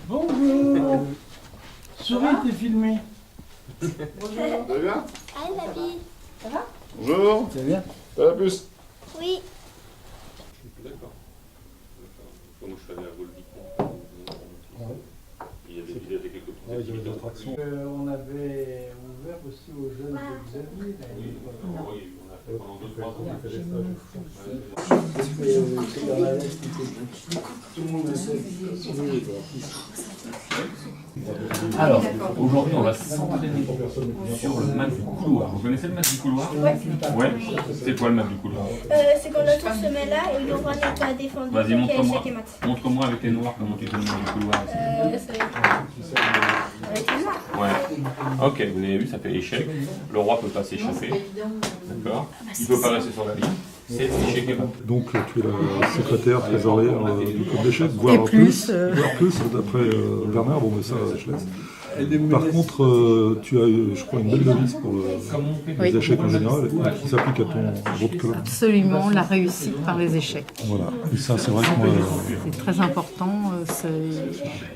Bonjour. Souris, t'es filmé. Bonjour. Ça va bien? Allez, papy. Ça va? Bonjour. Ça va bien? Ça va plus? Oui. D'accord. Moi je suis allé à Volvic. Il y avait quelques petites attractions. On avait ouvert aussi aux jeunes de Xavier. Oui, on a fait pendant 2-3 ans. Tout le monde essaie. Alors, aujourd'hui on va s'entraîner sur le mat du couloir. Vous connaissez le mat du couloir? Ouais. C'est quoi le mat du couloir? C'est quand l'autre se met là et le roi n'est pas défendu. Vas-y, montre-moi. Échec et mat. Montre-moi avec les noirs comment tu fais le mat du couloir. Avec les noirs. Ouais. Ok, vous avez vu, ça fait échec. Le roi peut pas s'échapper. D'accord. Il peut pas rester sur la ligne. C'est échec et mat. Donc tu es la secrétaire trésorière du club d'échecs, Et plus, voire plus d'après Bernard, bon mais ça je laisse. Par contre, tu as, je crois, une belle devise pour les échecs en général, qui s'applique à votre club. absolument, la réussite par les échecs. Voilà, et ça c'est vrai que moi, C'est très important.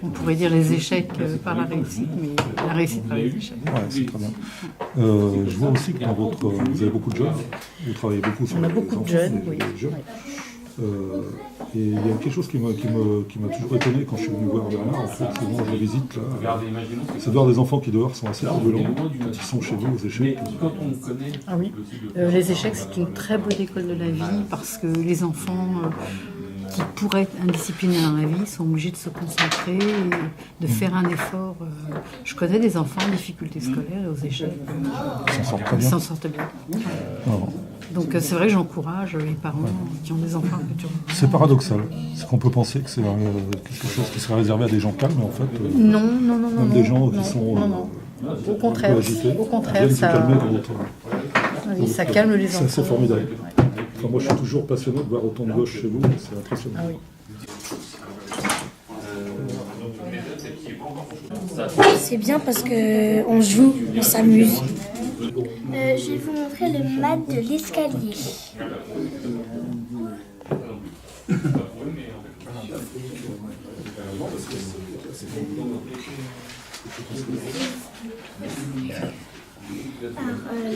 On pourrait dire les échecs par la réussite, mais la réussite par les échecs. ouais, c'est très bien. Je vois aussi que dans votre, vous avez beaucoup de jeunes, vous travaillez beaucoup sur On a les beaucoup de enfants, jeunes, les oui. jeunes. Et il y a quelque chose qui m'a toujours étonné quand je suis venu voir Bernard, en fait, souvent je le visite là, Regardez, imaginons que c'est de voir des enfants qui dehors sont assez turbulents quand ils sont chez vous aux échecs. quand on connaît Ah oui, les échecs, c'est une très bonne école de la vie parce que les enfants qui pourraient être indisciplinés dans la vie sont obligés de se concentrer et de faire un effort. Je connais des enfants en difficulté scolaire et aux échecs. Ils s'en sortent très Ils bien. s'en sortent bien. Alors, Donc c'est vrai que j'encourage les parents qui ont des enfants un peu turbulents. c'est paradoxal, c'est qu'on peut penser que c'est quelque chose qui serait réservé à des gens calmes, mais en fait, Non, non, non, non. même des gens non, qui sont non, non. Au un peu contraire, agités, au contraire, viennent se ça, calmer dans votre... oui, ça calme les enfants. C'est assez formidable. Enfin, moi je suis toujours passionné de voir autant de gauche chez vous, c'est impressionnant. Ah oui. C'est bien parce que on joue, on s'amuse. Je vais vous montrer le mat de l'escalier. Alors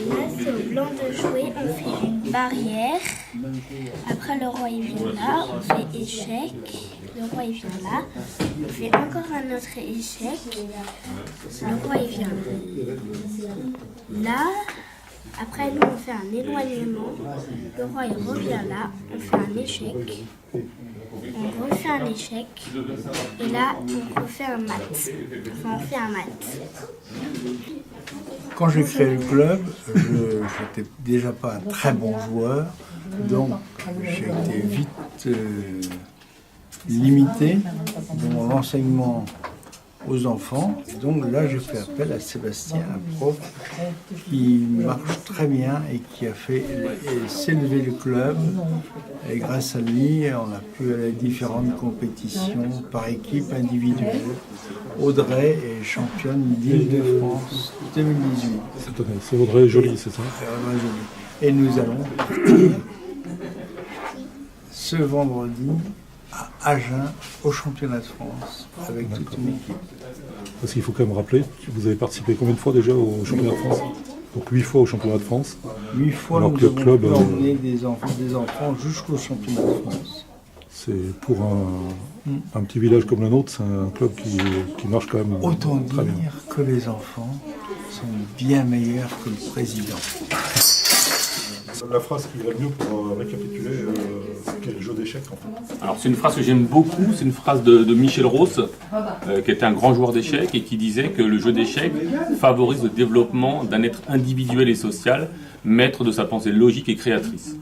là, c'est au blanc de jouer, on fait une barrière. Après, le roi il vient là, on fait échec. Le roi il vient là, on fait encore un autre échec. Le roi il vient là. Après, nous on fait un éloignement. Le roi il revient là, on fait un échec. On refait un échec. Et là, on refait un mat. Enfin, on fait un mat. Quand j'ai créé le club, je n'étais déjà pas un très bon joueur, donc j'ai été vite limité dans mon enseignement aux enfants. Donc là, j'ai fait appel à Sébastien, un prof qui marche très bien et qui a fait s'élever le club. Et grâce à lui, on a pu aller à différentes compétitions par équipe individuelle. Audrey est championne d'Île-de-France 2018. C'est Audrey Joly, c'est ça? Et nous allons partir ce vendredi à Agen au championnat de France avec toute une équipe. Parce qu'il faut quand même rappeler, vous avez participé combien de fois déjà au championnat de France? Donc 8 fois au championnat de France. 8 fois, Alors nous que le avons club, pu emmener des enfants jusqu'au championnat de France. C'est pour un petit village comme le nôtre, c'est un club qui marche quand même Autant très bien. dire que les enfants sont bien meilleurs que le président. La phrase qui va le mieux pour récapituler quel jeu d'échecs en fait. Alors c'est une phrase que j'aime beaucoup, c'est une phrase de Michel Ross, qui était un grand joueur d'échecs et qui disait que le jeu d'échecs favorise le développement d'un être individuel et social, maître de sa pensée logique et créatrice.